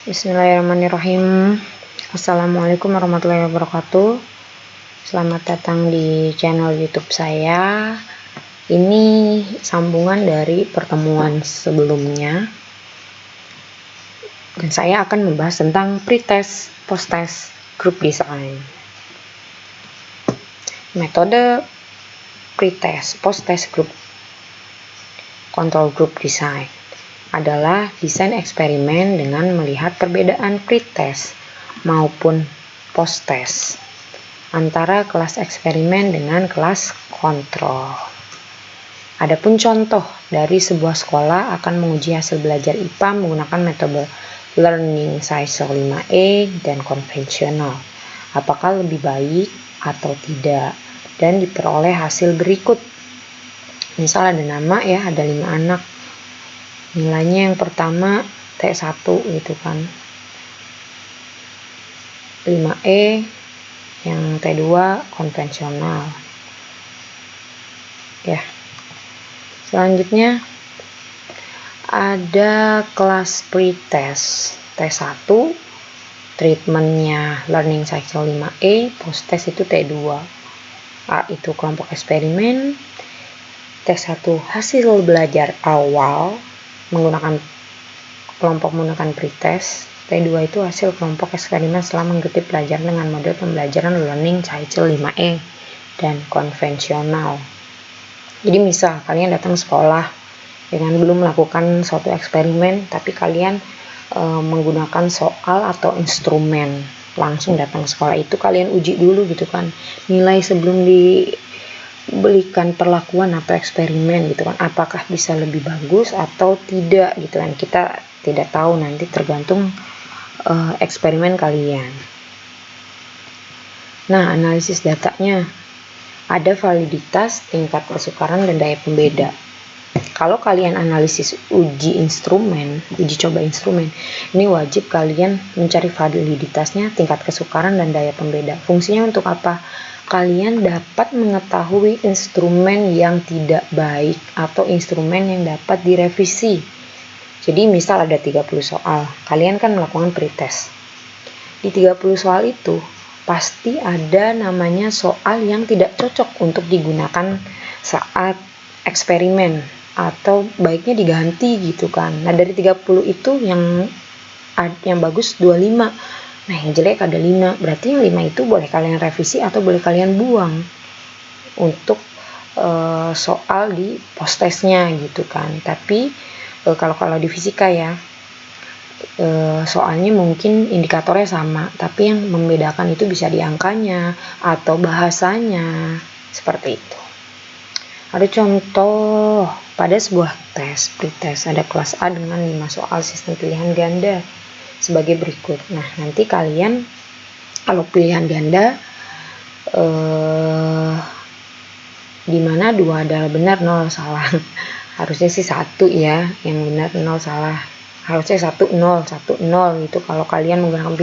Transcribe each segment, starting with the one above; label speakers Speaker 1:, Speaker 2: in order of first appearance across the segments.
Speaker 1: Bismillahirrahmanirrahim. Assalamualaikum warahmatullahi wabarakatuh. Selamat datang di channel YouTube saya. Ini sambungan dari pertemuan sebelumnya. Dan saya akan membahas tentang pretest, posttest, group design. Metode pretest, posttest, group control group design adalah desain eksperimen dengan melihat perbedaan pretest maupun posttest antara kelas eksperimen dengan kelas kontrol. Adapun contoh dari sebuah sekolah akan menguji hasil belajar IPA menggunakan metode learning cycle 5E dan konvensional. Apakah lebih baik atau tidak, dan diperoleh hasil berikut. Misal ada nama ya, ada 5 anak. Nilainya yang pertama T1 gitu kan, 5E, yang T2 konvensional ya. Selanjutnya ada kelas pretest T1, treatmentnya learning cycle 5E, posttest itu T2. A itu kelompok eksperimen, T1 hasil belajar awal menggunakan pretest, T2 itu hasil kelompok eksperimen setelah mengikuti pelajaran dengan model pembelajaran learning cycle 5E dan konvensional. Jadi misal kalian datang sekolah dengan belum melakukan suatu eksperimen, tapi kalian menggunakan soal atau instrumen, langsung datang ke sekolah itu kalian uji dulu gitu kan, nilai sebelum diberikan perlakuan atau eksperimen gitu kan, apakah bisa lebih bagus atau tidak gitu kan. Kita tidak tahu, nanti tergantung eksperimen kalian. Nah, analisis datanya ada validitas, tingkat kesukaran, dan daya pembeda. Kalau kalian analisis uji coba instrumen, ini wajib kalian mencari validitasnya, tingkat kesukaran, dan daya pembeda. Fungsinya untuk apa? Kalian dapat mengetahui instrumen yang tidak baik atau instrumen yang dapat direvisi. Jadi misal ada 30 soal, kalian kan melakukan pretest. Di 30 soal itu pasti ada namanya soal yang tidak cocok untuk digunakan saat eksperimen, atau baiknya diganti gitu kan. Nah, dari 30 itu yang bagus 25. Nah, yang jelek ada 5. Berarti yang 5 itu boleh kalian revisi atau boleh kalian buang untuk soal di posttestnya gitu kan. Tapi kalau di fisika ya, soalnya mungkin indikatornya sama, tapi yang membedakan itu bisa di angkanya atau bahasanya, seperti itu. Ada contoh pada sebuah pretest ada kelas A dengan 5 soal sistem pilihan ganda sebagai berikut. Nah, nanti kalian kalau pilihan ganda dimana 2 adalah benar, 0 salah. Harusnya sih 1 ya yang benar, 0 salah. Harusnya 1 0 1 0 gitu kalau kalian menggunakan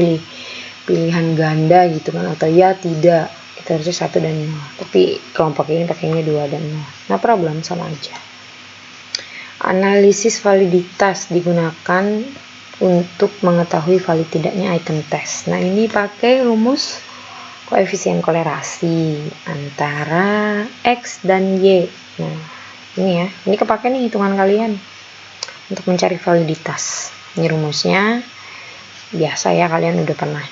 Speaker 1: pilihan ganda gitu kan, atau ya tidak, itu harusnya 1 dan 0. Tapi kelompok ini pakainya 2 dan 0. Nah, problem sama aja. Analisis validitas digunakan untuk mengetahui valid tidaknya item test. Nah, ini pakai rumus koefisien kolerasi antara X dan Y. Nah, ini ya, ini kepake nih hitungan kalian untuk mencari validitas. Ini rumusnya biasa ya, kalian udah pernah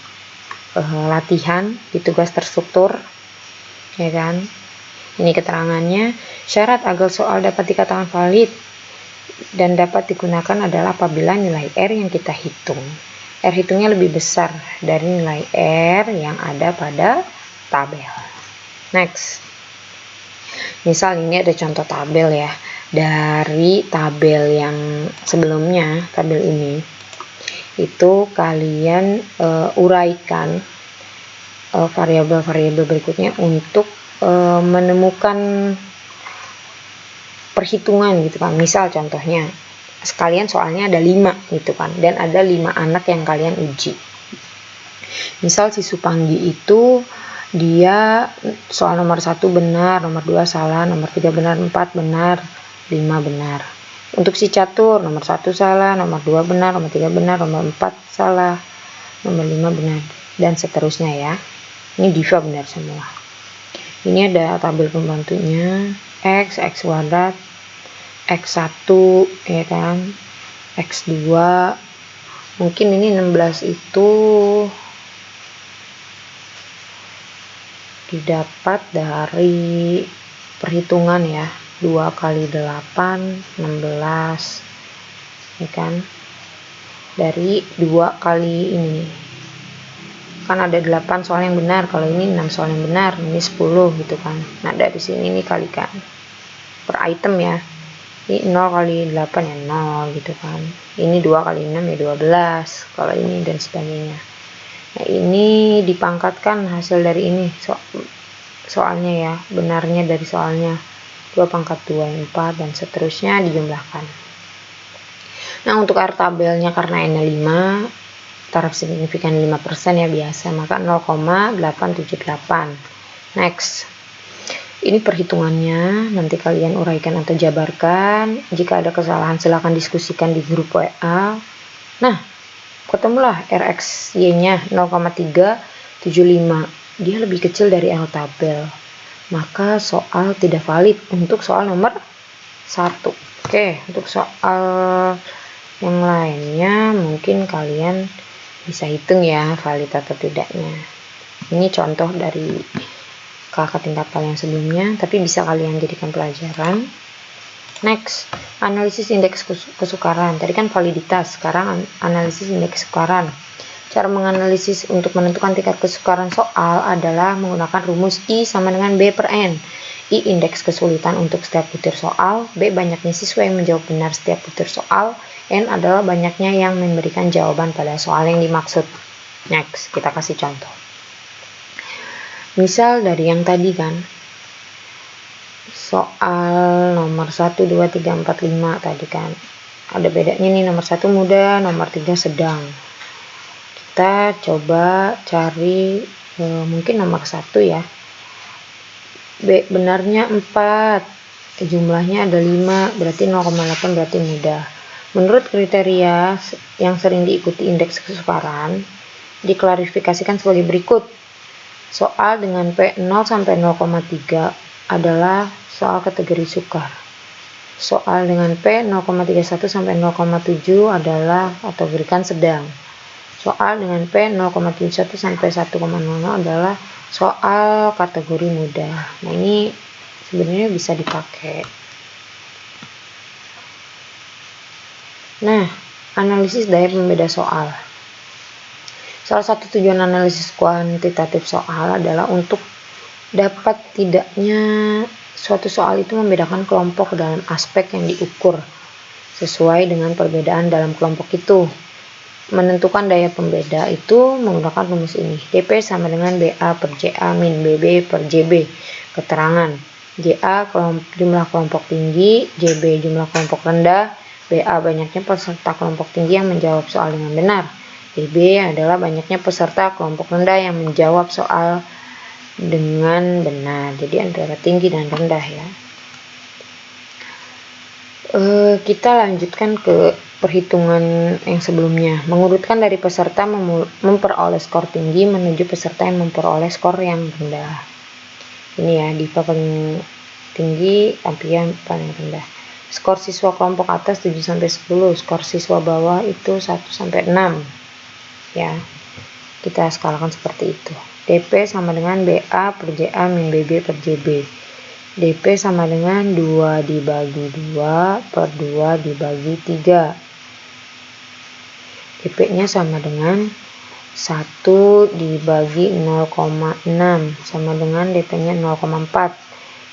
Speaker 1: latihan di tugas terstruktur ya kan. Ini keterangannya, syarat agar soal dapat dikatakan valid dan dapat digunakan adalah apabila nilai R yang kita hitung, R hitungnya lebih besar dari nilai R yang ada pada tabel. Next, misal ini ada contoh tabel ya, dari tabel yang sebelumnya, tabel ini itu kalian uraikan variabel-variabel berikutnya untuk menemukan perhitungan gitu kan. Misal contohnya sekalian soalnya ada 5 gitu kan, dan ada 5 anak yang kalian uji. Misal si Supanggi itu dia soal nomor 1 benar, nomor 2 salah, nomor 3 benar, 4 benar, 5 benar. Untuk si catur, nomor 1 salah, nomor 2 benar, nomor 3 benar, nomor 4 salah, nomor 5 benar, dan seterusnya ya. Ini diva benar semua. Ini ada tabel pembantunya, x kuadrat, x1 ya kan, x2. Mungkin ini 16 itu didapat dari perhitungan ya, 2 kali 8 16 ya kan, dari 2 kali ini kan ada 8 soal yang benar, kalau ini 6 soal yang benar, ini 10 gitu kan. Nah dari sini ini kalikan per item ya, ini 0 kali 8 ya 0 gitu kan, ini 2 kali 6 ya 12 kalau ini, dan sebagainya. Nah ini dipangkatkan hasil dari ini soalnya ya, benarnya dari soalnya 2 pangkat 2 4 dan seterusnya dijumlahkan. Nah untuk R tabelnya karena N 5, taraf signifikan 5% ya biasa, maka 0,878. Next, ini perhitungannya, nanti kalian uraikan atau jabarkan. Jika ada kesalahan silahkan diskusikan di grup WA. Nah ketemulah RX Y nya 0,375, dia lebih kecil dari L tabel, maka soal tidak valid untuk soal nomor 1. Oke, untuk soal yang lainnya mungkin kalian bisa hitung ya valid atau tidaknya. Ini contoh dari kakak tingkat kalian sebelumnya, tapi bisa kalian jadikan pelajaran. Next, analisis indeks kesukaran. Tadi kan validitas, sekarang analisis indeks kesukaran. Cara menganalisis untuk menentukan tingkat kesukaran soal adalah menggunakan rumus I sama dengan B per N. I indeks kesulitan untuk setiap butir soal, B banyaknya siswa yang menjawab benar setiap butir soal, N adalah banyaknya yang memberikan jawaban pada soal yang dimaksud. Next, kita kasih contoh. Misal dari yang tadi kan, soal nomor 1, 2, 3, 4, 5 tadi kan, ada bedanya nih, nomor 1 mudah, nomor 3 sedang. Kita coba cari mungkin nomor 1 ya. B benarnya 4, jumlahnya ada 5, berarti 0,8 berarti mudah. Menurut kriteria yang sering diikuti indeks kesukaran, diklarifikasikan sebagai berikut. Soal dengan P 0 sampai 0,3 adalah soal kategori sukar. Soal dengan P 0,31 sampai 0,7 adalah kategorikan sedang. Soal dengan P 0,71 sampai 1,00 adalah soal kategori mudah. Nah ini sebenarnya bisa dipakai. Nah, analisis daya pembeda soal. Salah satu tujuan analisis kuantitatif soal adalah untuk dapat tidaknya suatu soal itu membedakan kelompok dalam aspek yang diukur sesuai dengan perbedaan dalam kelompok itu. Menentukan daya pembeda itu menggunakan rumus ini. DP sama dengan BA per JA min BB per JB. Keterangan, JA jumlah kelompok tinggi, JB jumlah kelompok rendah, BA banyaknya peserta kelompok tinggi yang menjawab soal dengan benar. DB adalah banyaknya peserta kelompok rendah yang menjawab soal dengan benar. Jadi antara tinggi dan rendah ya. Kita lanjutkan ke perhitungan yang sebelumnya. Mengurutkan dari peserta memperoleh skor tinggi menuju peserta yang memperoleh skor yang rendah. Ini ya, diva paling tinggi, Ampia paling rendah. Skor siswa kelompok atas 7 sampai 10, skor siswa bawah itu 1 sampai 6. Ya. Kita skalakan seperti itu. DP sama dengan BA per JA min BB per JB. DP sama dengan 2 dibagi 2 per 2 dibagi 3. DP-nya sama dengan 1 dibagi 0,6 sama dengan DP-nya 0,4.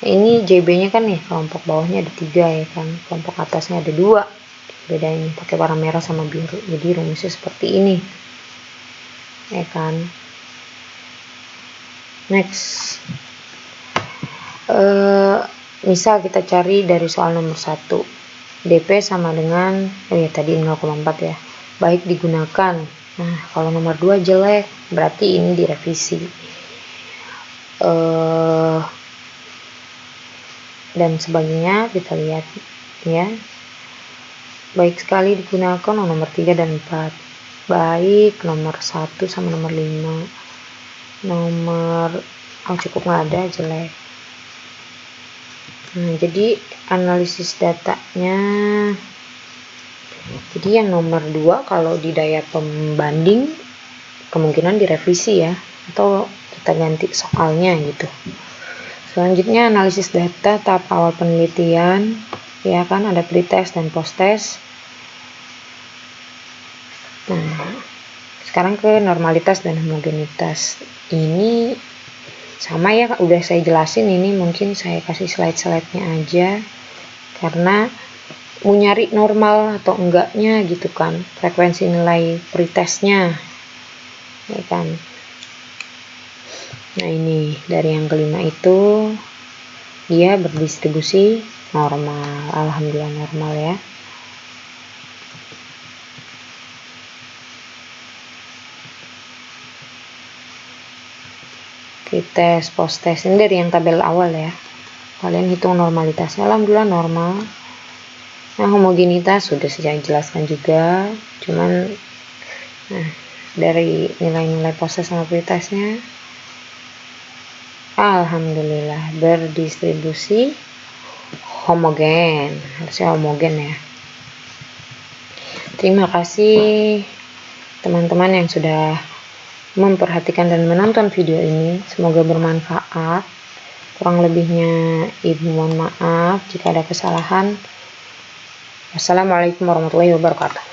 Speaker 1: Nah, ini JB-nya kan nih, kelompok bawahnya ada 3 ya kan, kelompok atasnya ada 2. Bedanya pakai warna merah sama biru. Jadi rumusnya seperti ini. Ya kan. Next. Misal kita cari dari soal nomor 1. DP sama dengan tadi 0,4 ya. Baik digunakan. Nah, kalau nomor 2 jelek, berarti ini direvisi. Dan sebagainya kita lihat ya. baik sekali digunakan nomor 3 dan 4. Baik nomor 1 sama nomor 5. Nomor cukup nggak ada, jelek. Nah, jadi analisis datanya, jadi yang nomor 2 kalau di daya pembanding kemungkinan direvisi ya, atau kita ganti soalnya gitu. Selanjutnya analisis data tahap awal penelitian, ya kan, ada pretest dan posttest. Nah, sekarang ke normalitas dan homogenitas. Ini sama ya, udah saya jelasin, ini mungkin saya kasih slide-slide-nya aja karena mau nyari normal atau enggaknya gitu kan, frekuensi nilai pretestnya ya kan. Nah, ini dari yang kelima itu dia berdistribusi normal, alhamdulillah normal ya. Pretest, posttest, ini dari yang tabel awal ya, kalian hitung normalitasnya, alhamdulillah normal. Nah, homogenitas sudah saya jelaskan juga, cuman nah dari nilai-nilai posttest sama pretestnya alhamdulillah berdistribusi homogen, harusnya homogen ya. Terima kasih teman-teman yang sudah memperhatikan dan menonton video ini, semoga bermanfaat. Kurang lebihnya ibu mohon maaf jika ada kesalahan. Wassalamualaikum warahmatullahi wabarakatuh.